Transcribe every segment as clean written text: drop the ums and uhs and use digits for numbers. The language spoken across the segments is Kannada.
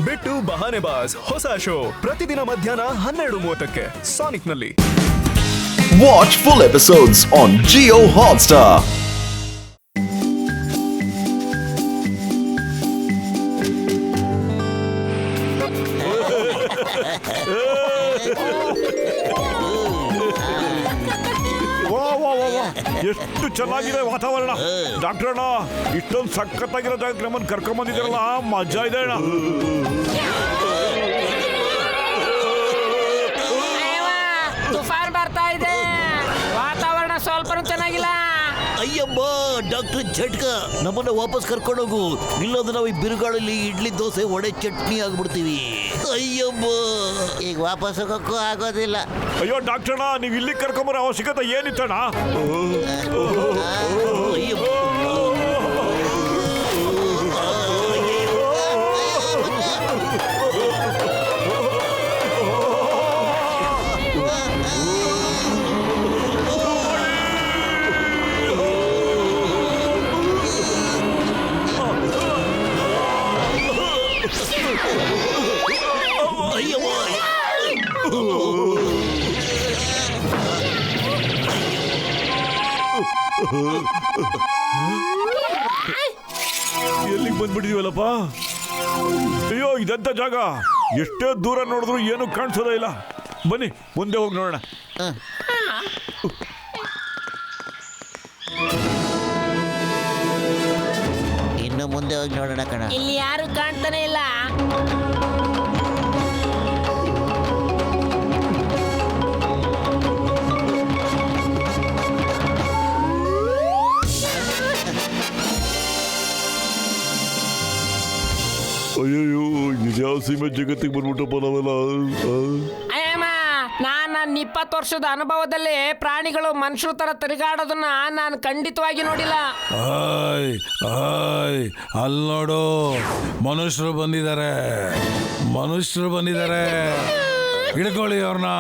ಬಿಟ್ಟು ಬಹಾನೆ ಬಾಸ್ ಹೊಸ ಶೋ ಪ್ರತಿದಿನ ಮಧ್ಯಾಹ್ನ 12:30ಕ್ಕೆ ಸಾನಿಕ್ ನಲ್ಲಿ. Watch full episodes on Jio Hotstar. ಎಷ್ಟು ಚೆನ್ನಾಗಿದೆ ವಾತಾವರಣ. ಡಾಕ್ಟರ್ ಅಣ್ಣ, ಇಷ್ಟೊಂದು ಸಖತ್ತಾಗಿರೋ ಜಾಗಕ್ಕೆ ನಮ್ಮನ್ನು ಕರ್ಕೊಂಡ್ ಬಂದಿದ್ದಾರಲ್ಲ, ಮಜಾ ಇದೆ ಅಣ್ಣ. ತುಫಾನ್ ಬರ್ತಾ ಇದೆ, ವಾತಾವರಣ ಸ್ವಲ್ಪ ಚೆನ್ನಾಗಿಲ್ಲ. ಅಯ್ಯಮ್ಮ ಡಾಕ್ಟರ್ ಝಟ್ಕ, ನಮ್ಮನ್ನ ವಾಪಸ್ ಕರ್ಕೊಂಡೋಗು. ಇಲ್ಲಂದ್ರೆ ನಾವು ಈ ಬಿರುಗಾಳಲ್ಲಿ ಇಡ್ಲಿ ದೋಸೆ ವಡೆ ಚಟ್ನಿ ಆಗ್ಬಿಡ್ತೀವಿ. ಅಯ್ಯಮ್ಮ, ಈಗ ವಾಪಸ್ ಹೋಗೋಕ್ಕೂ ಆಗೋದಿಲ್ಲ. ಅಯ್ಯೋ ಡಾಕ್ಟರ್ ಅಣ್ಣ, ನೀವು ಇಲ್ಲಿ ಕರ್ಕೊಂಬರೋ ಅವಶ್ಯಕತೆ ಏನಿತ್ತಣ್ಣ? ಅಯ್ಯಮ್ಮ, ಎಲ್ಲಿಗೆ ಬಂದ್ಬಿಟ್ಟಿದೀವಲ್ಲಪ್ಪ? ಅಯ್ಯೋ ಇದಂತ ಜಾಗ, ಎಷ್ಟೇ ದೂರ ನೋಡಿದ್ರು ಏನು ಕಾಣಿಸೋದೇ ಇಲ್ಲ. ಬನ್ನಿ ಮುಂದೆ ಹೋಗಿ ನೋಡೋಣ. ಇನ್ನು ಮುಂದೆ ಹೋಗಿ ನೋಡೋಣ ಕಣ. ಇಲ್ಲಿ ಯಾರು ಕಾಣ್ತಾನೆ ಇಲ್ಲ. ಅಯ್ಯೋ ಇದ್ಯಾವ ಸೀಮೆ ಜಗತ್ತಿಗೆ ಬಂದ್ಬಿಟ್ಟಪ್ಪ ನಾವೆಲ್ಲ. ಅಯ್ಯಮ್ಮ, ನನ್ನ 20 ವರ್ಷದ ಅನುಭವದಲ್ಲಿ ಪ್ರಾಣಿಗಳು ಮನುಷ್ಯರ ತರ ತಿರುಗಾಡೋದನ್ನ ನಾನು ಖಂಡಿತವಾಗಿ ನೋಡಿಲ್ಲ. ಅಲ್ಲಿ ನೋಡು, ಮನುಷ್ಯರು ಬಂದಿದ್ದಾರೆ. ಹಿಡ್ಕೊಳ್ಳಿ ಅವ್ರನ್ನ.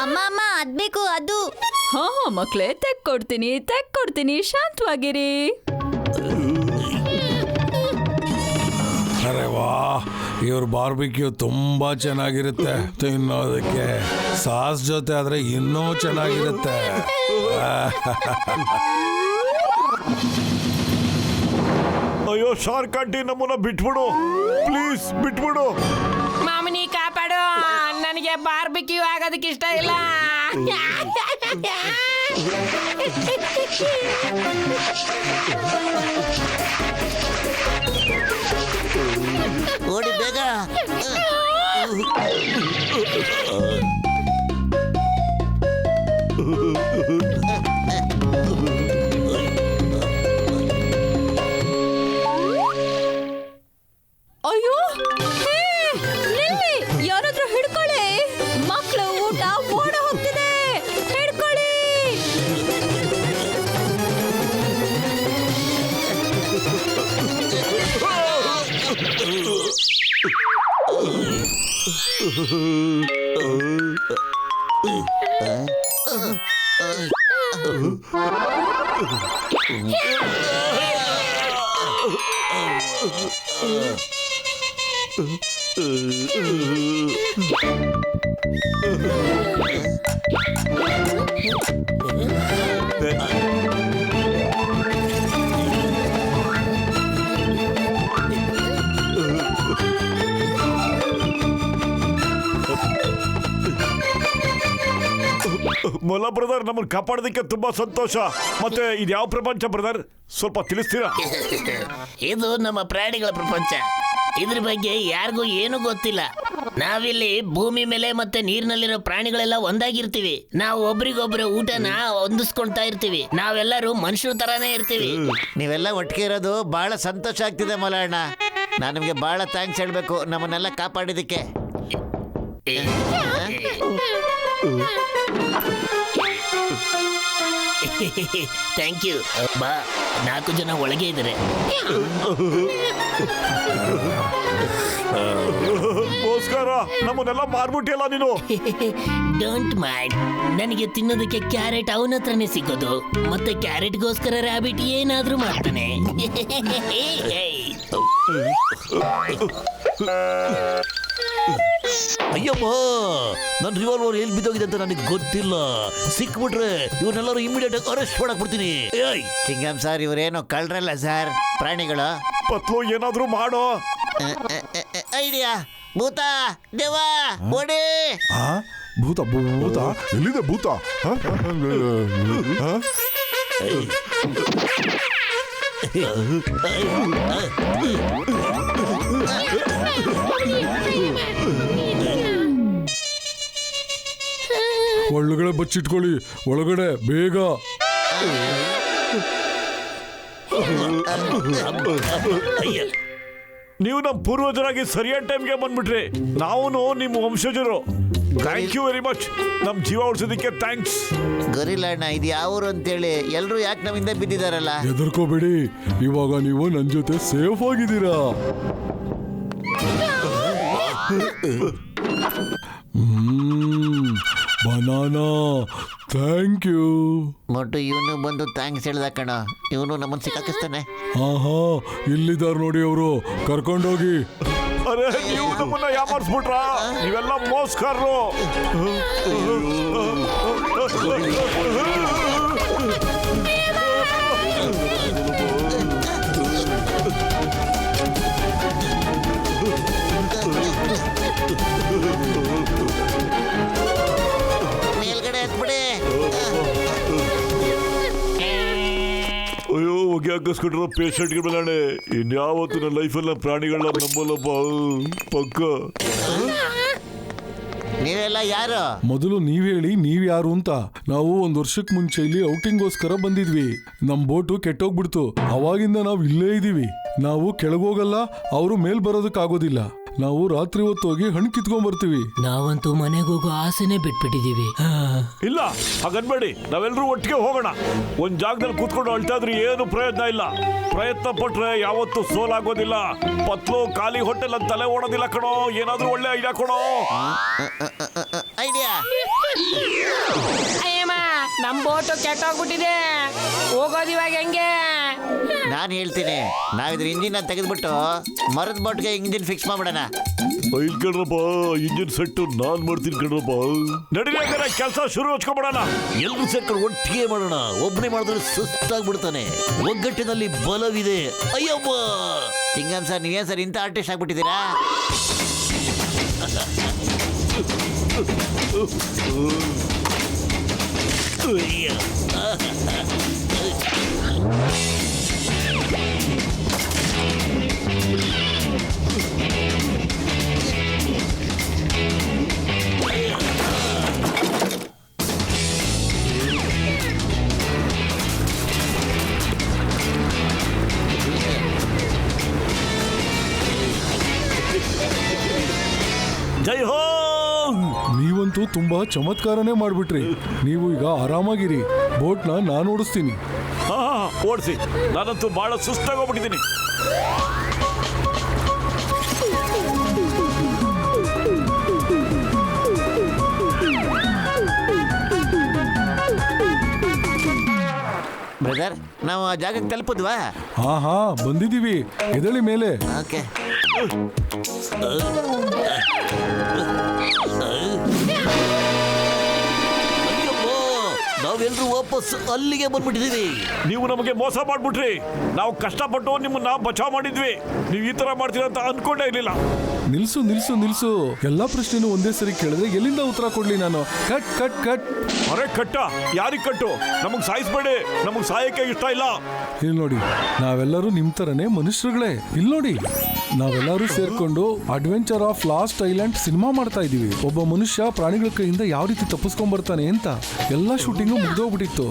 ಅಮ್ಮ ಅದ್ಬೇಕು ಅದು. ಹಾ ಮಕ್ಳೇ, ತೆಕ್ಕೊಡ್ತೀನಿ, ಶಾಂತವಾಗಿರಿ. ಅರೆ ವಾ, ಇವ್ರ ಬಾರ್ಬಿಕ್ಯೂ ತುಂಬಾ ಚೆನ್ನಾಗಿರುತ್ತೆ. ತಿನ್ನೋದಕ್ಕೆ ಸಾಸ್ ಜೊತೆ ಆದ್ರೆ ಇನ್ನೂ ಚೆನ್ನಾಗಿರುತ್ತೆ. ಅಯ್ಯೋ ಶಾರ್ಕ್ ಆಂಟಿ, ನಮ್ಮನ್ನ ಬಿಟ್ಬಿಡು ಪ್ಲೀಸ್, ಬಿಟ್ಬಿಡು. ಮಾಮನಿ ಕಾಪಾಡು, ನನಗೆ ಬಾರ್ಬಿಕ್ಯೂ ಆಗೋದಕ್ಕೆ ಇಷ್ಟ ಇಲ್ಲ. ಓಡಿ ಬೇಗ. ಅಯ್ಯೋ, ನಿಲ್ಲಿ, ಯಾರಾದ್ರೂ ಹಿಡ್ಕೊಳ್ಳಿ. ಮಕ್ಕಳು ಊಟ ಓಡ ಹೋಗ್ತಿದೆ, ಹಿಡ್ಕೊಳ್ಳಿ. ಮೊಲ ಬ್ರದರ್, ನಮ್ಮನ್ನು ಕಾಪಾಡೋದಕ್ಕೆ ತುಂಬಾ ಸಂತೋಷ. ಮತ್ತೆ ಇದು ಯಾವ ಪ್ರಪಂಚ ಬ್ರದರ್, ಸ್ವಲ್ಪ ತಿಳಿಸ್ತೀರಾ? ಇದು ನಮ್ಮ ಪ್ರಾಣಿಗಳ ಪ್ರಪಂಚ. ಇದ್ರ ಬಗ್ಗೆ ಯಾರಿಗೂ ಏನು ಗೊತ್ತಿಲ್ಲ. ನಾವಿಲ್ಲಿ ಭೂಮಿ ಮೇಲೆ ಮತ್ತೆ ನೀರಿನಲ್ಲಿರೋ ಪ್ರಾಣಿಗಳೆಲ್ಲ ಒಂದಾಗಿರ್ತೀವಿ. ನಾವು ಒಬ್ರಿಗೊಬ್ರು ಊಟನ ಹೊಂದಿಸ್ಕೊಳ್ತಾ ಇರ್ತೀವಿ. ನಾವೆಲ್ಲರೂ ಮನುಷ್ಯರ ತರಾನೇ ಇರ್ತೀವಿ. ನೀವೆಲ್ಲ ಒಟ್ಟಿಗೆ ಇರೋದು ಬಹಳ ಸಂತೋಷ ಆಗ್ತಿದೆ ಮಲಣ್ಣ. ನಾನು ನಿಮಗೆ ಬಹಳ ಥ್ಯಾಂಕ್ಸ್ ಹೇಳಬೇಕು ನಮ್ಮನ್ನೆಲ್ಲ ಕಾಪಾಡಿದ್ದಕ್ಕೆ. Thank you. ಬಾ, 4 ಜನ ಒಳಗೆ ಇದ್ದಾರೆ. ನಮಸ್ಕಾರ. ನಮ್ಮನ್ನೆಲ್ಲ ಮಾರ್ಬಿಟ್ಟಿಯಲ್ಲ ನೀನು. Don't mind. ನನಗೆ ತಿನ್ನೋದಕ್ಕೆ ಕ್ಯಾರೆಟ್ ಅವನ ಹತ್ರನೇ ಸಿಗೋದು. ಮತ್ತೆ ಕ್ಯಾರೆಟ್ಗೋಸ್ಕರ ರ್ಯಾಬಿಟ್ ಏನಾದ್ರೂ ಮಾಡ್ತಾನೆ. ಅಯ್ಯಮ್ಮ, ನನ್ನ ರಿವಾಲ್ವರ್ ಎಲ್ಲಿ ಬಿದ್ದೋಗಿದೆ ಅಂತ ನನಗೆ ಗೊತ್ತಿಲ್ಲ. ಸಿಕ್ಬಿಟ್ರೆ ಇವನ್ನೆಲ್ಲರೂ ಇಮಿಡಿಯೇಟ್ ಆಗಿ ಅರೆಸ್ಟ್ ಮಾಡಕ್ ಬಿಡ್ತೀನಿ. ಚಿಂಗಂ ಸರ್, ಇವರೇನು ಕಳ್ರಲ್ಲ ಸರ್, ಪ್ರಾಣಿಗಳು. ಪತ್ಲು ಏನಾದ್ರೂ ಮಾಡೋ. ಐಡಿಯಾ. ಭೂತ, ದೇವ, ಓಡಿ. ಭೂತ ಭೂತ ಎಲ್ಲಿದೆ ಭೂತ? ಒಳಗಡೆ ಬಚ್ಚಿಟ್ಕೊಳ್ಳಿ, ಒಳಗಡೆ ಬೇಗ. ನೀವು ನಮ್ಮ ಪೂರ್ವಜರಾಗಿ ಸರಿಯಾದ ಟೈಮ್ಗೆ ಬಂದ್ಬಿಟ್ರಿ. ನಾವು ನಿಮ್ಮ ವಂಶಜರು. Thank you very much. ನಮ್ಮ ಜೀವ ಉಳಿಸೋದಕ್ಕೆ ಥ್ಯಾಂಕ್ಸ್. ಗೊರಿಲ್ಲಣ್ಣ, ಇದು ಯಾವರು ಅಂತೇಳಿ ಎಲ್ಲರೂ ಯಾಕೆ ನಮ್ಮಿಂದ ಬಿದ್ದಿದಾರಲ್ಲ? ಹೆದರ್ಕೋಬೇಡಿ, ಇವಾಗ ನೀವು ನನ್ನ ಜೊತೆ ಸೇಫ್ ಆಗಿದ್ದೀರಾ. Banana, thank you. ಮೊಟ್ಟು ಇವನು ಬಂದು ಥ್ಯಾಂಕ್ಸ್ ಹೇಳ್ದ ಕಣ. ಇವನು ನಮ್ಮನ್ನು ಸಿಕ್ಕಾಕಿಸ್ತಾನೆ. ಆಹಾ, ಇಲ್ಲಿದ್ದಾರೆ ನೋಡಿ ಅವರು, ಕರ್ಕೊಂಡೋಗಿ. ಅರೆ, ನೀವು ನಮ್ಮನ್ನ ಯಾಮಾರಿಸ್ಬಿಟ್ರ? ನೀವೆಲ್ಲ ಮೋಸ್ಕರ್ರು. ಮೇಲ್ಗಡೆ ಎತ್ಬಿಡಿ. ಅಯ್ಯೋ, ಹೊಗೆ ಹಾಕಿಸ್ಕೊಂಡ್ರ ಪೇಷಂಟ್ಗೆ ಬೆಳಾಣೆ. ಇನ್ಯಾವತ್ತು ನನ್ನ ಲೈಫಲ್ಲಿ ಪ್ರಾಣಿಗಳನ್ನ ನಂಬಲ್ಲಪ್ಪ. ಪಕ್ಕ. ನೀವೆಲ್ಲ ಯಾರು? ಮೊದಲು ನೀವ್ ಹೇಳಿ, ನೀವ್ ಯಾರು ಅಂತ. ನಾವು 1 ವರ್ಷಕ್ಕೆ ಮುಂಚೆ ಇಲ್ಲಿ ಔಟಿಂಗ್ಗೋಸ್ಕರ ಬಂದಿದ್ವಿ. ನಮ್ ಬೋಟು ಕೆಟ್ಟೋಗ್ಬಿಡ್ತು. ಅವಾಗಿಂದ ನಾವ್ ಇಲ್ಲೇ ಇದೀವಿ. ನಾವು ಕೆಳಗೋಗಲ್ಲ, ಅವರು ಮೇಲ್ ಬರೋದಕ್ಕಾಗೋದಿಲ್ಲ. ನಾವು ರಾತ್ರಿ ಹೊತ್ತು ಹೋಗಿ ಹಣ್ಣು ಕಿತ್ಕೊಂಡ್ ಬರ್ತೀವಿ. ನಾವಂತೂ ಮನೆಗೆ ಹೋಗೋ ಆಸೆನೆ ಬಿಟ್ಬಿಟ್ಟಿದೀವಿ. ಇಲ್ಲ, ಹಾಗನ್ಬೇಡಿ. ನಾವೆಲ್ಲರೂ ಒಟ್ಟಿಗೆ ಹೋಗೋಣ. ಒಂದ್ ಜಾಗದಲ್ಲಿ ಕೂತ್ಕೊಂಡು ಅಳ್ತಾ ಇದ್ರೆ ಏನು ಪ್ರಯೋಜನ ಇಲ್ಲ. ಪ್ರಯತ್ನ ಪಟ್ರೆ ಯಾವತ್ತೂ ಸೋಲಾಗೋದಿಲ್ಲ. ಪತ್ಲು ಖಾಲಿ ಹೊಟ್ಟೆಲ್ ತಲೆ ಓಡೋದಿಲ್ಲ ಕಣೋ. ಏನಾದ್ರೂ ಒಳ್ಳೆ ಐಡಿಯಾ ಕೊಡೋ. ಐಡಿಯಾ. ಅಯ್ಯಮ್ಮ, ನಮ್ ಬೋಟು ಕೆಟ್ಟೋಗ್ಬಿಟ್ಟಿದೆ. ಹೋಗೋದು ಇವಾಗ ಹೆಂಗೆ? ನಾನು ಹೇಳ್ತೀನಿ, ನಾವಿದ್ರ ಇಂಜಿನ್ ತೆಗೆದ್ಬಿಟ್ಟು ಮರದ ಬೋಟ್ಗೆ ಇಂಜಿನ್ ಫಿಕ್ಸ್ ಮಾಡ್ಬಿಡೋಣ. ಇಲ್ಲ ಕಣ್ರಪ್ಪ, ಇಂಜಿನ್ ಸೆಟ್ಟು ನಾನ್ ಮಾಡ್ತೀನಿ ಕಣ್ರಪ್ಪ. ನಡೀಲಿ, ಕೆಲಸ ಶುರು ಹಚ್ಕೊಬಿಡೋಣ. ಎಲ್ಲರೂ ಸೇರ್ಕೊಂಡು ಒಟ್ಟಿಗೆ ಮಾಡೋಣ. ಒಬ್ಬನೇ ಮಾಡಿದ್ರೆ ಸುಸ್ತಾಗ್ಬಿಡ್ತಾನೆ. ಒಗ್ಗಟ್ಟಿನಲ್ಲಿ ಬಲವಿದೆ. ಅಯ್ಯಮ್ಮ, ಚಿಂಗಂ ಸರ್, ನೀವೇನ್ ಸರ್ ಇಂಥ ಆರ್ಟಿಸ್ಟ್ ಆಗ್ಬಿಟ್ಟಿದ್ದೀರಾ? ಜೈ ಹೋ. ನೀವಂತೂ ತುಂಬಾ ಚಮತ್ಕಾರನೇ ಮಾಡ್ಬಿಟ್ರಿ. ನೀವು ಈಗ ಆರಾಮಾಗಿರಿ. ಬೋಟ್ನ ನಾನು ಓಡಿಸ್ತೀನಿ. ಹಾ, ಓಡಿಸಿ. ನಾನಂತೂ ಬಹಳ ಸುಸ್ತಾಗೋಗ್ಬಿಟ್ಟಿದ್ದೀನಿ. ಬ್ರದರ್, ನಾವು ಆ ಜಾಗಕ್ಕೆ ತಲುಪಿದ್ವಾ? ಹಾ, ಬಂದಿದೀವಿ. ಎದಳಿ ಮೇಲೆ. ಓಕೆ. ನಾವೆಲ್ಲರೂ ವಾಪಸ್ ಅಲ್ಲಿಗೆ ಬಂದ್ಬಿಟ್ಟಿದೀವಿ. ನೀವು ನಮಗೆ ಮೋಸ ಮಾಡ್ಬಿಟ್ರಿ. ನಾವು ಕಷ್ಟಪಟ್ಟು ನಿಮ್ಮನ್ನ ಬಚಾವ್ ಮಾಡಿದ್ವಿ. ನೀವು ಈ ತರ ಮಾಡ್ತೀರ ಅಂತ ಅನ್ಕೊಂಡೇ ಇರ್ಲಿಲ್ಲ. ನಿಲ್ಸು ನಿಲ್ಸು ನಿಲ್ಸು. ಎಲ್ಲಾ ಪ್ರಶ್ನೆನೂ ಒಂದೇ ಸರಿ ಕೇಳಿದ್ರೆ ಎಲ್ಲಿಂದ ಉತ್ತರ ಕೊಡ್ಲಿ ನಾನು? Cut cut cut. ಅರೆ ಕಟ್ಟ, ಯಾರಿಗ್ ಕಟ್ಟು? ನಮಗ್ ಸಾಯಿಸ್ಬೇಡಿ, ನಮಗ್ ಸಾಯಕ್ಕೆ ಇಷ್ಟ ಇಲ್ಲ. ಇಲ್ಲಿ ನೋಡಿ, ನಾವೆಲ್ಲರೂ ನಿಮ್ ತರನೇ ಮನುಷ್ಯರುಗಳೇ. ಇಲ್ಲಿ ನೋಡಿ, ನಾವೆಲ್ಲರೂ ಸೇರ್ಕೊಂಡು adventure of last island cinema ಮಾಡ್ತಾ ಇದೀವಿ. ಒಬ್ಬ ಮನುಷ್ಯ ಪ್ರಾಣಿಗಳ ಕೈಯಿಂದ ಯಾವ ರೀತಿ ತಪ್ಪಿಸ್ಕೊಂಡ್ ಬರ್ತಾನೆ ಅಂತ. ಎಲ್ಲಾ ಶೂಟಿಂಗು ಮುಗ್ದೋಗ್ಬಿಟ್ಟಿತ್ತು.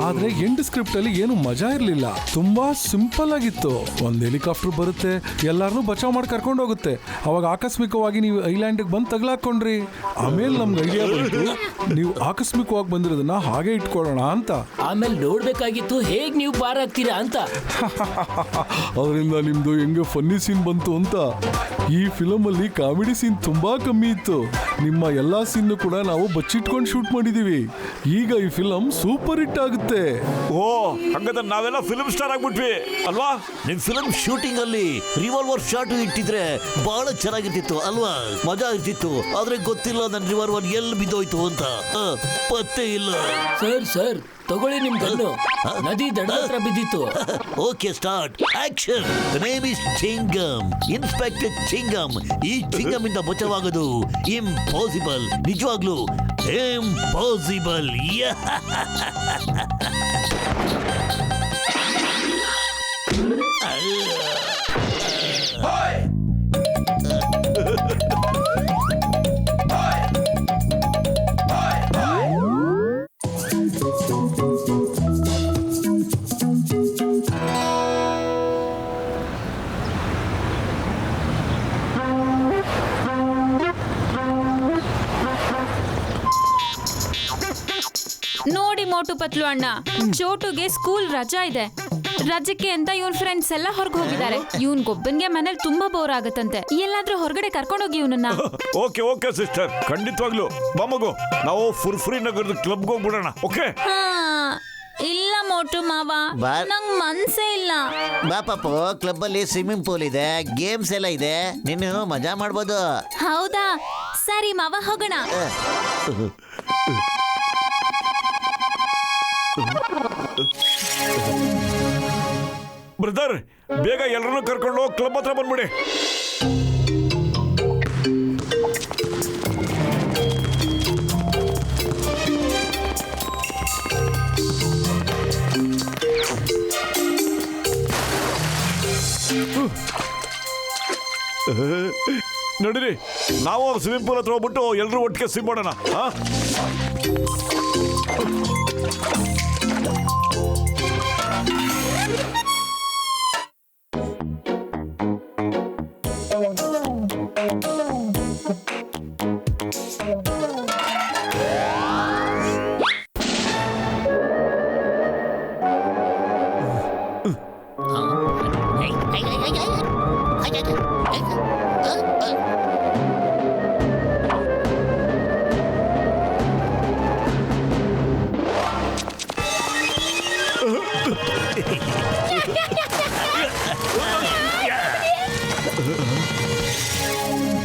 ಆದ್ರೆ ಎಂಡ್ ಸ್ಕ್ರಿಪ್ಟ್ ಅಲ್ಲಿ ಏನು ಮಜಾ ಇರ್ಲಿಲ್ಲ. ತುಂಬಾ ಸಿಂಪಲ್ ಆಗಿತ್ತು. ಒಂದ್ ಹೆಲಿಕಾಪ್ಟರ್ ಬರುತ್ತೆ, ಎಲ್ಲಾರನ್ನೂ ಬಚಾವ್ ಮಾಡಿ ಕರ್ಕೊಂಡು ಹೋಗುತ್ತೆ. ಅವಾಗ ಆಕಸ್ಮಿಕವಾಗಿ ನೀವು ಐಲ್ಯಾಂಡ್ ಬಂದ್ ತಗ್ಲಾಕೊಂಡ್ರಿ. ಆಮೇಲೆ ನಮ್ಗೆ ಐಡಿಯಾ ಬಂತು, ನೀವು ಆಕಸ್ಮಿಕವಾಗಿ ಬಂದಿರೋದನ್ನ ಹಾಗೆ ಇಟ್ಕೊಳ್ಳೋಣ ಅಂತ. ಆಮೇಲೆ ನೋಡ್ಬೇಕಾಗಿತ್ತು ಹೇಗ್ ನೀವು ಪಾರಾಗ್ತೀರಾ ಅಂತ. ಅದರಿಂದ ನಿಮ್ದು ಹೆಂಗೆ ಫನ್ನಿ ಸೀನ್ ಬಂತು ಅಂತ. ಈ ಫಿಲಮ್ ಅಲ್ಲಿ ಕಾಮಿಡಿ ಸೀನ್ ತುಂಬಾ ಕಮ್ಮಿ ಇತ್ತು. ನಿಮ್ಮ ಎಲ್ಲಾ ಸೀನ್ ಕೂಡ ನಾವು ಬಚ್ಚಿಟ್ಕೊಂಡು ಶೂಟ್ ಮಾಡಿದೀವಿ. ಈಗ ಈ ಫಿಲಮ್ ಸೂಪರ್ ಹಿಟ್ ಆಗುತ್ತೆ. ಓ, ಹಂಗಾದ್ರೆ ನಾವೆಲ್ಲ ಫಿಲ್ಮ್ ಸ್ಟಾರ್ ಆಗ್ಬಿಟ್ವಿ ಅಲ್ವಾ? ನಿನ್ ಫಿಲಂ ಶೂಟಿಂಗ್ ಅಲ್ಲಿ ರಿವಾಲ್ವರ್ ಶಾಟ್ ಇಟ್ಟಿದ್ರೆ ಬಹಳ ಚೆನ್ನಾಗಿರ್ತಿತ್ತು ಅಲ್ವಾ? ಮಜಾ ಇರ್ತಿತ್ತು. ಆದ್ರೆ ಗೊತ್ತಿಲ್ಲ ನನ್ ರಿವಾಲ್ವರ್ ಎಲ್ಲಿ ಬಿದ್ದೋಯ್ತು ಅಂತ. ಪತ್ತೆ ಇಲ್ಲ. ಸರ್ ತಗೊಳ್ಳಿ ನಿಮ್ ಗನ್ನು. ನದಿ ದಡ ಹತ್ರ ಬಿದ್ದಿತ್ತು. Okay, start action. The name is Chingam, inspector Chingam. ಈ ಚಿಂಗಮ್ ಇಂದ ಬಚಾವಾಗೋದು ಇಂಪಾಸಿಬಲ್. ನಿಜವಾಗ್ಲೂ ಇಂಪಾಸಿಬಲ್. ನೋಡಿ ಮೋಟು ಪತ್ಲು ಅಣ್ಣ, ಚೋಟುಗೆ ಸ್ಕೂಲ್ ರಜಾ ಇದೆ. ರಜಕ್ಕೆ ಅಂತ ಇವನ್ ಫ್ರೆಂಡ್ಸ್ ಎಲ್ಲ ಹೊರಗೆ ಹೋಗಿದ್ದಾರೆ. ಇವನ್ಗೊಬ್ಬನ್ಗೆ ಮನೇಲಿ ತುಂಬಾ ಬೋರ್ ಆಗತ್ತಂತೆ. ಎಲ್ಲಾದ್ರೂ ಹೊರಗಡೆ ಕರ್ಕೊಂಡೋಗಿ ಇವನನ್ನ. ಓಕೆ ಓಕೆ ಸಿಸ್ಟರ್, ಖಂಡಿತವಾಗ್ಲು ಬಾ ಮಗು, ನಾವು ಫುರ್ಫುರಿ ನಗರದ ಕ್ಲಬ್ಗೆ ಹೋಗ್ಬಿಡೋಣ. ಓಕೆ? ಇಲ್ಲ ಮೋಟು ಮಾವ, ನಂಗ್ ಮನ್ಸೇ ಇಲ್ಲ. ಬಾ ಪಾಪು, ಕ್ಲಬ್ ಅಲ್ಲಿ ಸ್ವಿಮ್ಮಿಂಗ್ ಪೂಲ್ ಇದೆ, ಗೇಮ್ಸ್ ಎಲ್ಲ ಇದೆ, ನೀನು ಮಜಾ ಮಾಡ್ಬೋದು. ಹೌದಾ? ಸರಿ ಮಾವ, ಹೋಗೋಣ. ಬ್ರದರ್, ಬೇಗ ಎಲ್ಲರನ್ನೂ ಕರ್ಕೊಂಡು ಕ್ಲಬ್ ಹತ್ರ ಬಂದ್ಬಿಡಿ. ನಡೀರಿ, ನಾವು ಸ್ವಿಮ್ಮಿಂಗ್ ಪೂಲ್ ಹತ್ರ ಹೋಗ್ಬಿಟ್ಟು ಎಲ್ಲರೂ ಒಟ್ಟಿಗೆ ಸ್ವಿಮ್ ಮಾಡೋಣ.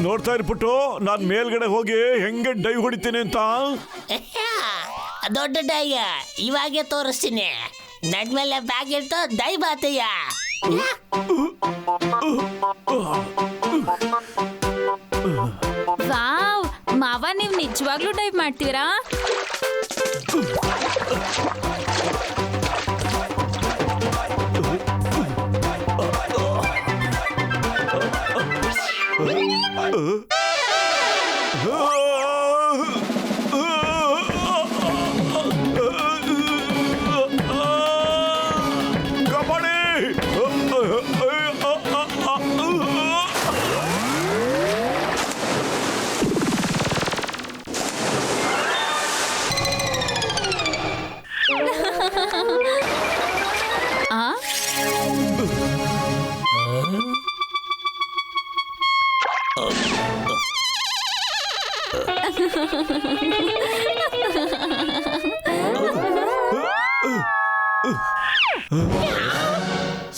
ನೋಡ್ತಾ ಇರ್ಬಿಟ್ಟು ನಾನ್ ಮೇಲ್ಗಡೆ ಹೋಗಿ ಹೆಂಗೆ ಡೈವ್ ಹೊಡಿತೀನಿ ಅಂತ. ದೊಡ್ಡ ಡೈ ಇವಾಗೆ ತೋರಿಸ್ತೀನಿ. ನಡ್ಮೇಲೆ ಬ್ಯಾಗ್ ಇಟ್ಟು ಡೈ ಬಾತಯ್ಯ. ವಾವ್ ಮಾವ, ನೀವ್ ನಿಜವಾಗ್ಲೂ ಡೈವ್ ಮಾಡ್ತೀರಾ?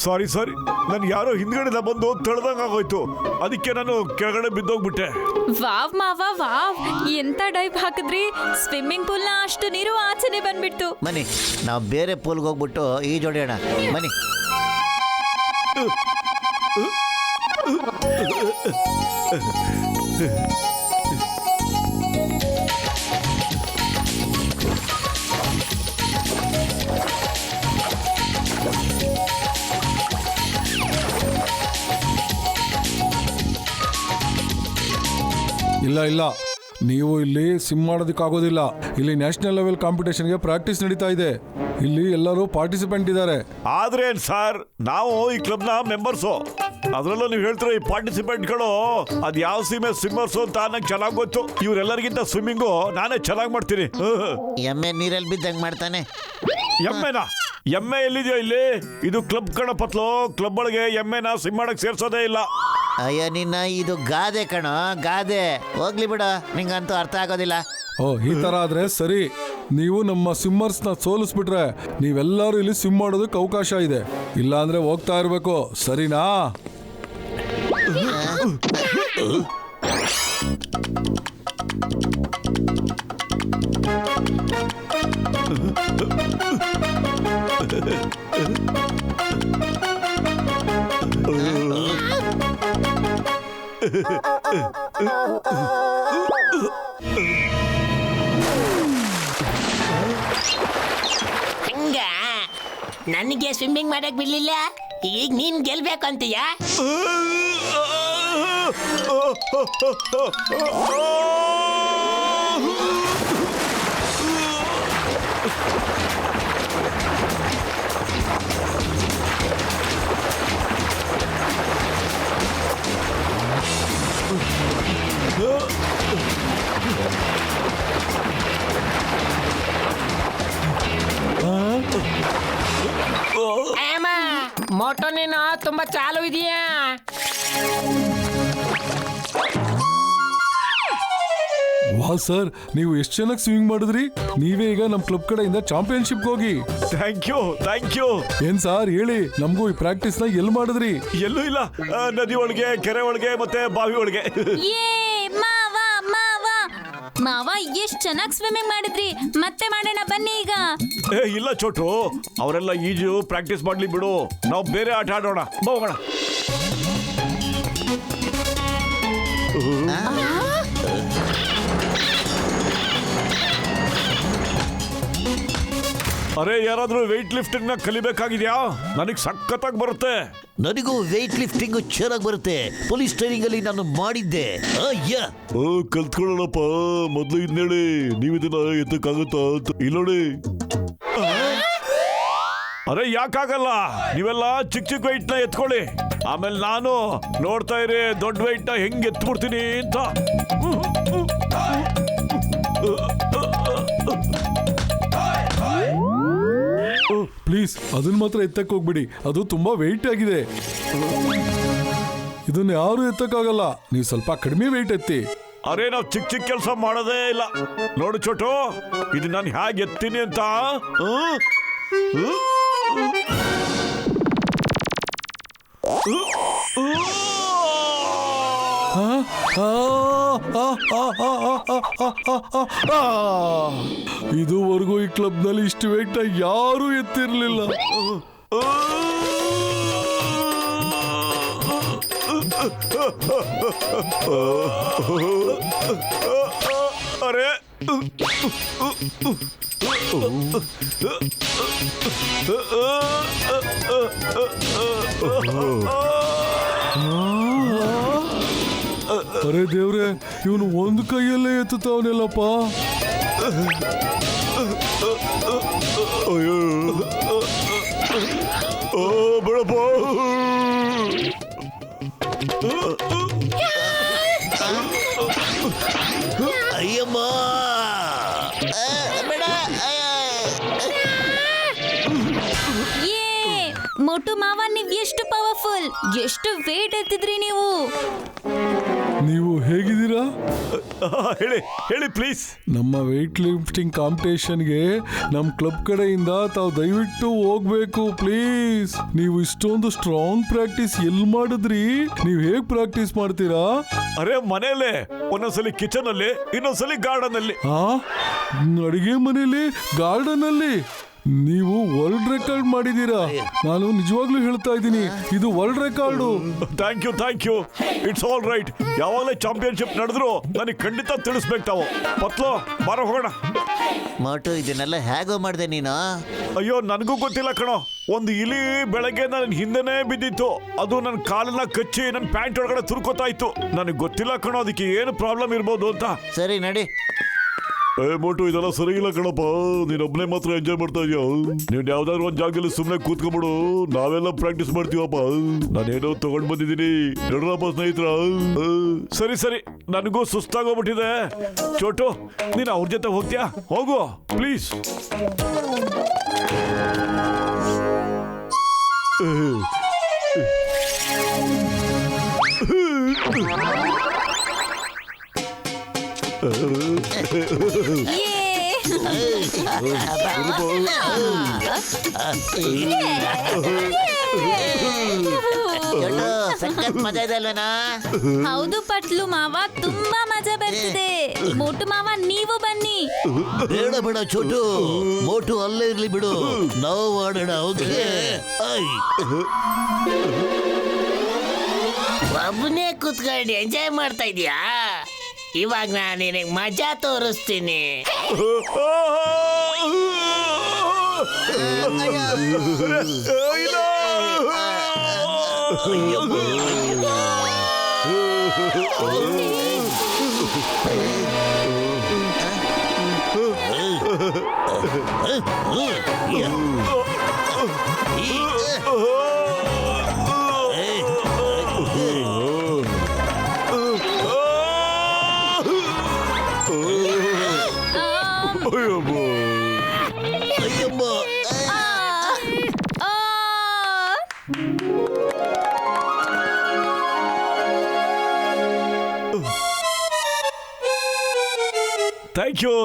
ಸಾರಿ ಸಾರಿ, ನನ್ ಯಾರೋ ಹಿಂದ್ಗಡೆ ಬಂದು ತಳ್ದಂಗ ಆಗೋಯ್ತು. ಅದಕ್ಕೆ ನಾನು ಕೆಳಗಡೆ ಬಿದ್ದೋಗ್ಬಿಟ್ಟೆ. ವಾವ್ ಮಾವ ವಾವ್, ಎಂತ ಡೈವ್ ಹಾಕಿದ್ರಿ. ಸ್ವಿಮ್ಮಿಂಗ್ ಪೂಲ್ ನ ಅಷ್ಟು ನೀರು ಆಚೆನೆ ಬಂದ್ಬಿಡ್ತು. ಬನ್ನಿ, ನಾವು ಬೇರೆ ಪೂಲ್ಗೆ ಹೋಗ್ಬಿಟ್ಟು ಈಜೊಡೆಯೋಣ. ಬನ್ನಿ. ಇಲ್ಲ ಇಲ್ಲ, ನೀವು ಇಲ್ಲಿ ಸಿಮ್ ಮಾಡೋದಕ್ಕಾಗೋದಿಲ್ಲ. ಇಲ್ಲಿ ನ್ಯಾಷನಲ್ ಲೆವೆಲ್ ಕಾಂಪಿಟೇಷನ್ಗೆ ಪ್ರಾಕ್ಟೀಸ್ ನಡೀತಾ ಇದೆ. ಇಲ್ಲಿ ಎಲ್ಲರೂ ಪಾರ್ಟಿಸಿಪೆಂಟ್ ಇದ್ದಾರೆ. ಆದ್ರೆ ಏನ್ ಸರ್, ನಾವು ಈ ಕ್ಲಬ್ ನ ಮೆಂಬರ್ಸು. ಅದ್ರಲ್ಲೂ ನೀವು ಹೇಳ್ತೀರ ಈ ಪಾರ್ಟಿಸಿಪೆಂಟ್ಗಳು ಅದ್ ಯಾವ ಸೀಮೆ ಸ್ವಿಮ್ಮರ್ಸು ಅಂತ ನಂಗೆ ಚೆನ್ನಾಗಿ ಗೊತ್ತು. ಇವ್ರೆಲ್ಲರಿಗಿಂತ ಸ್ವಿಮ್ಮಿಂಗು ನಾನೇ ಚೆನ್ನಾಗಿ ಮಾಡ್ತೀನಿ. ಎಮ್ಮೆ ನೀರಲ್ಲಿ ಬಿದ್ದಂಗೆ ಮಾಡ್ತಾನೆ. ಎಮ್ಮೆನಾ? ಎಮ್ಮೆ ಎಲ್ಲಿದೆಯೋ ಇಲ್ಲಿ? ಇದು ಕ್ಲಬ್ ಕಣ ಪತ್ಲು. ಕ್ಲಬ್ ಒಳಗೆ ಎಮ್ಮೆನ ಸ್ವಿಮ್ ಮಾಡಕ್ ಸೇರ್ಸೋದೇ ಇಲ್ಲ. ಅಯ್ಯ ನಿನ್ನ, ಇದು ಗಾದೆ ಕಣೋ, ಗಾದೆ. ಹೋಗ್ಲಿ ಬಿಡ, ನಿಂಗಂತೂ ಅರ್ಥ ಆಗೋದಿಲ್ಲ. ಓ, ಈ ತರ ಆದ್ರೆ ಸರಿ. ನೀವು ನಮ್ಮ ಸ್ವಿಮ್ಮರ್ಸ್ನ ಸೋಲಿಸ್ಬಿಟ್ರೆ ನೀವೆಲ್ಲರೂ ಇಲ್ಲಿ ಸ್ವಿಮ್ ಮಾಡೋದಕ್ಕೆ ಅವಕಾಶ ಇದೆ. ಇಲ್ಲ ಅಂದ್ರೆ ಹೋಗ್ತಾ ಇರ್ಬೇಕು, ಸರಿನಾ? ಹಂಗ ನನಗೆ ಸ್ವಿಮ್ಮಿಂಗ್ ಮಾಡಕ್ ಬಿಡ್ಲಿಲ್ಲ, ಈಗ ನೀನ್ ಗೆಲ್ಬೇಕು ಅಂತೀಯಾ? ಮೋಟೋ ನೀನು ತುಂಬಾ ಚಾಲು ಇದೆಯಾ? ವಾ ಸರ್, ನೀವು ಎಷ್ಟು ಚೆನ್ನಾಗಿ ಸ್ವಿಮಿಂಗ್ ಮಾಡಿದ್ರಿ. ನೀವೇ ಈಗ ನಮ್ಮ ಕ್ಲಬ್ ಕಡೆಯಿಂದ ಚಾಂಪಿಯನ್ಶಿಪ್ ಹೋಗಿ. Thank you, thank you. ಏನ್ ಸರ್ ಹೇಳಿ, ನಮಗೂ ಈ ಪ್ರಾಕ್ಟೀಸ್ ನ ಎಲ್ಲಿ ಮಾಡಿದ್ರಿ? ಎಲ್ಲೂ ಇಲ್ಲ, ನದಿ ಒಳಗೆ, ಕೆರೆ ಒಳಗೆ, ಮತ್ತೆ ಬಾವಿ ಒಳಗೆ. ಮಾವ ಎಷ್ಟ್ ಚೆನ್ನಾಗಿ ಸ್ವಿಮ್ಮಿಂಗ್ ಮಾಡಿದ್ರಿ. ಮತ್ತೆ ಮಾಡೋಣ ಬನ್ನಿ ಈಗ. ಇಲ್ಲ ಚೋಟು, ಅವರೆಲ್ಲ ಈಜು ಪ್ರಾಕ್ಟೀಸ್ ಮಾಡ್ಲಿ ಬಿಡು. ನಾವು ಬೇರೆ ಆಟ ಆಡೋಣ, ಹೋಗೋಣ. ಅರೆ, ಯಾರಾದ್ರೂ ವೆಯ್ಟ್ ಲಿಫ್ಟಿಂಗ್ ನ ಕಲಿಬೇಕಾಗಿದ್ಯಾ? ನನಗೆ ಸಖತ್ತಾಗಿ ಬರುತ್ತೆ. ನನಗೂ ವೆಯ್ಟ್ ಲಿಫ್ಟಿಂಗ್ ಚೆನ್ನಾಗಿ ಬರುತ್ತೆ. ಪೊಲೀಸ್ ಟ್ರೈನಿಂಗ್ ಅಲ್ಲಿ ನಾನು ಮಾಡಿದ್ದೆ. ಕಲ್ತ್ಕೊಳ್ಳೋಣಪ್ಪ. ಮೊದ್ಲು ಇದನ್ನೇಳಿ, ನೀವು ಇದನ್ನ ಎತ್ತಕ್ಕಾಗುತ್ತಾ ಅಂತ. ಇಲ್ಲೋಡಿ. ಅರೆ ಯಾಕಾಗಲ್ಲ, ನೀವೆಲ್ಲ ಚಿಕ್ಕ ಚಿಕ್ಕ ವೆಯ್ಟ್ ನ ಎತ್ಕೊಳ್ಳಿ. ಆಮೇಲೆ ನಾನು ನೋಡ್ತಾ ಇರಿ ದೊಡ್ಡ ವೆಯ್ಟ್ ನ ಹೆಂಗ್ ಎತ್ಬಿಡ್ತೀನಿ ಅಂತ. ಪ್ಲೀಸ್ ಅದನ್ನ ಮಾತ್ರ ಎತ್ತಕ್ಕೆ ಹೋಗ್ಬಿಡಿ, ಅದು ತುಂಬಾ ವೆಯ್ಟ್ ಆಗಿದೆ. ಇದನ್ನ ಯಾರು ಎತ್ತಕ್ಕಾಗಲ್ಲ. ನೀವು ಸ್ವಲ್ಪ ಕಡಿಮೆ ವೆಯ್ಟ್ ಎತ್ತಿ. ಅರೆ, ನಾವು ಚಿಕ್ಕ ಚಿಕ್ಕ ಕೆಲಸ ಮಾಡೋದೇ ಇಲ್ಲ. ನೋಡು ಚೋಟು, ಇದು ನಾನು ಹೇಗೆ ಎತ್ತೀನಿ ಅಂತ. ಇದುವರೆಗೂ ಈ ಕ್ಲಬ್ ನಲ್ಲಿ ಇಷ್ಟು ವೇಟ್ ಯಾರು ಎತ್ತಿರ್ಲಿಲ್ಲ. ಅರೆ, ಅರೆ ದೇವ್ರೆ, ಇವನು ಒಂದು ಕೈಯಲ್ಲೇ ಎತ್ತುತ್ತಾವನೆಲ್ಲಪ್ಪ. ಅಯ್ಯೋ, ಬಿಡಪ್ಪ. ಅಯ್ಯಮ್ಮ, ಮೋಟು ಮಾವ, ನೀವ್ ಎಷ್ಟು ಪವರ್ಫುಲ್, ಎಷ್ಟು ವೇಟ್ ಎತ್ತಿದ್ರಿ ನೀವು. ನೀವು ಹೇಗಿದ್ದೀರಾ? ಹೇಳಿ ಹೇಳಿ ಪ್ಲೀಸ್. ನಮ್ಮ ವೆಯ್ಟ್ ಲಿಫ್ಟಿಂಗ್ ಕಾಂಪಿಟೇಷನ್ಗೆ ನಮ್ಮ ಕ್ಲಬ್ ಕಡೆಯಿಂದ ತಾವು ದಯವಿಟ್ಟು ಹೋಗ್ಬೇಕು ಪ್ಲೀಸ್. ನೀವು ಇಷ್ಟೊಂದು ಸ್ಟ್ರಾಂಗ್ ಪ್ರಾಕ್ಟೀಸ್ ಎಲ್ಲಿ ಮಾಡಿದ್ರಿ? ನೀವು ಹೇಗ್ ಪ್ರಾಕ್ಟೀಸ್ ಮಾಡ್ತೀರಾ? ಅರೆ, ಮನೇಲೆ ಒಂದೊಂದ್ಸಲಿ ಕಿಚನ್ ಅಲ್ಲಿ, ಇನ್ನೊಂದ್ಸಲಿ ಗಾರ್ಡನ್ ಅಲ್ಲಿ. ಅಡಿಗೆ ಮನೇಲಿ, ಗಾರ್ಡನ್ ಅಲ್ಲಿ? ನೀವು ವರ್ಲ್ಡ್ ರೆಕಾರ್ಡ್ ಮಾಡಿದೀರಾ. ನಾನು ನಿಜವಾಗ್ಲೂ ಹೇಳ್ತಾ ಇದ್ದೀನಿ, ಇದು world record. Thank you it's all right. ಯಾವಾಗಲೇ ಚಾಂಪಿಯನ್ಶಿಪ್ ನಡೆದ್ರು ನನಗೆ ಖಂಡಿತ ತಿಳಿಸ್ಬೇಕು ತಾವು. ಪತ್ಲು ಬಾರ ಹೋಗೋಣ. ಮೋಟು ಇದನ್ನೆಲ್ಲ ಹೇಗೋ ಮಾಡಿದೆ ನೀನು? ಅಯ್ಯೋ ನನಗೂ ಗೊತ್ತಿಲ್ಲ ಕಣೋ. ಒಂದು ಇಲಿ ಬೆಳಗ್ಗೆ ನನ್ನ ಹಿಂದೆನೇ ಬಿದ್ದಿತ್ತು. ಅದು ನನ್ನ ಕಾಲನ್ನ ಕಚ್ಚಿ ನನ್ನ ಪ್ಯಾಂಟ್ ಒಳಗಡೆ ತುರ್ಕೋತಾ ಇತ್ತು. ನನಗೆ ಗೊತ್ತಿಲ್ಲ ಕಣೋ ಅದಕ್ಕೆ ಏನು ಪ್ರಾಬ್ಲಮ್ ಇರ್ಬೋದು ಅಂತ. ಸರಿ ನಡಿ. ಮೋಟು ಇದೆಲ್ಲ ಸರಿ ಇಲ್ಲ ಕಣಪ್ಪ. ನೀನೊಬ್ನೇ ಮಾತ್ರ ಎಂಜಾಯ್ ಮಾಡ್ತಾ ಇದೀಯ. ನೀನ್ ಯಾವ್ದಾದ್ರು ಒಂದ್ ಜಾಗದಲ್ಲಿ ಸುಮ್ನೆ ಕೂತ್ಕೊಂಡ್ಬಿಡು, ನಾವೆಲ್ಲ ಪ್ರಾಕ್ಟೀಸ್ ಮಾಡ್ತೀವಪ್ಪ. ನಾನೇನೋ ತಗೊಂಡ್ ಬಂದಿದ್ದೀನಿ ನೋಡ್ರಪ್ಪ ಸ್ನೇಹಿತರ. ಸರಿ ನನಗೂ ಸುಸ್ತಾಗೋಗ್ಬಿಟ್ಟಿದೆ. ಚೋಟು ನೀನ್ ಅವ್ರ ಜೊತೆ ಹೋಗ್ತೀಯಾ? ಹೋಗು ಪ್ಲೀಸ್. ಸಖತ್ ಮಜಾ ಇದೆ ಅಲ್ವೇನಾ? ಹೌದು ಪಟ್ಲು ಮಾವ, ತುಂಬಾ ಮಜಾ ಬರ್ತಿದೆ. ಮೋಟು ಮಾವ ನೀವು ಬನ್ನಿ. ಬೇಡ ಚೋಟು, ಮೋಟು ಅಲ್ಲೇ ಇರ್ಲಿ ಬಿಡು, ನಾವು ಆಡೋಣ. ಓಕೆ ಒಬ್ಬನೇ ಕೂತ್ಕೊಂಡು ಎಂಜಾಯ್ ಮಾಡ್ತಾ ಇದೀಯಾ? ಇವಾಗ ನಾನು ನಿನಗೆ ಮಜಾ ತೋರಿಸ್ತೀನಿ.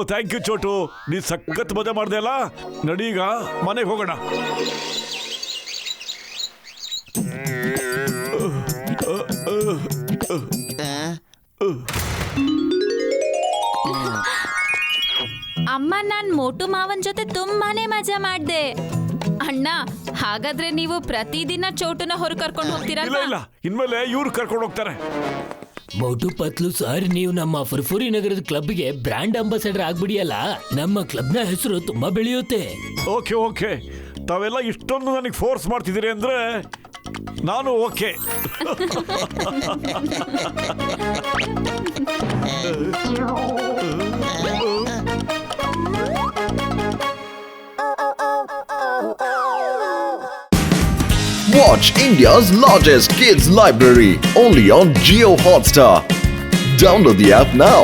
ಥ್ಯಾಂಕ್ ಯು ಚೋಟು, ನೀ ಸಖತ್ ಮಜಾ ಮಾಡ್ದೆ ಅಲ್ಲ. ನಡೀಗ ಮನೆಗೆ ಹೋಗೋಣ. ಅಮ್ಮ, ನಾನ್ ಮೋಟು ಮಾವನ್ ಜೊತೆ ತುಂಬಾನೇ ಮಜಾ ಮಾಡ್ದೆ. ಅಣ್ಣ, ಹಾಗಾದ್ರೆ ನೀವು ಪ್ರತಿದಿನ ಚೋಟುನ ಹೊರ ಕರ್ಕೊಂಡು ಹೋಗ್ತೀರಾ? ಇಲ್ಲ, ಇನ್ಮೇಲೆ ಇವ್ರು ಕರ್ಕೊಂಡು ಹೋಗ್ತಾರೆ. ಮೋಟು ಪತ್ಲು ಸರ್, ನೀವು ನಮ್ಮ ಫುರ್ಫುರಿ ನಗರದ ಕ್ಲಬ್ಗೆ ಬ್ರ್ಯಾಂಡ್ ಅಂಬಾಸಡರ್ ಆಗ್ಬಿಡಿಯಲ್ಲ, ನಮ್ಮ ಕ್ಲಬ್ನ ಹೆಸರು ತುಂಬಾ ಬೆಳೆಯುತ್ತೆ. ಓಕೆ ತಾವೆಲ್ಲ ಇಷ್ಟೊಂದು ನನಗೆ ಫೋರ್ಸ್ ಮಾಡ್ತಿದ್ದೀರಿ ಅಂದ್ರೆ ನಾನು okay. Watch India's largest kids library only on Jio Hotstar. Download the app now.